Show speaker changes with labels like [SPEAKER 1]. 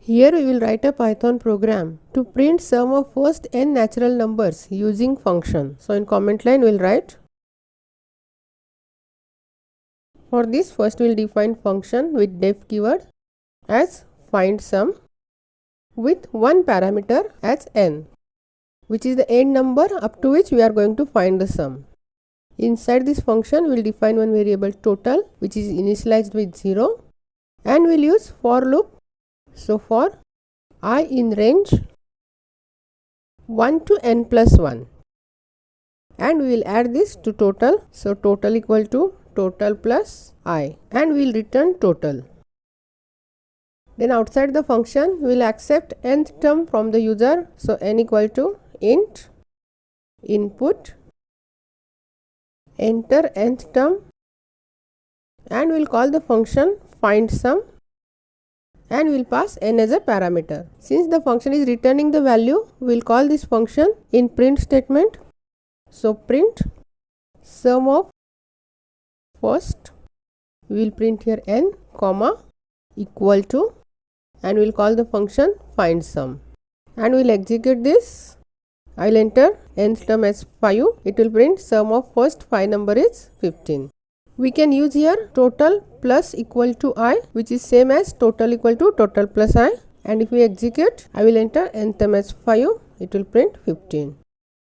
[SPEAKER 1] Here we will write a Python program to print sum of first n natural numbers using function. So in comment line we will write. For this, first we will define function with def keyword as find sum with one parameter as n, which is the n number up to which we are going to find the sum. Inside this function we will define one variable total, which is initialized with 0, and we will use for loop. So for I in range 1 to n plus 1, and we will add this to total. So total equal to total plus I, and we will return total. Then outside the function we will accept nth term from the user. So n equal to int input, enter nth term, and we will call the function find sum, and we will pass n as a parameter. Since the function is returning the value, we will call this function in print statement. So print sum of first, we will print here n comma equal to, and we will call the function find sum, and we will execute this. I will enter nth term as 5. It will print sum of first 5 number is 15. We can use here total plus equal to I, which is same as total equal to total plus I, and if we execute, I will enter nth term as 5. It will print 15.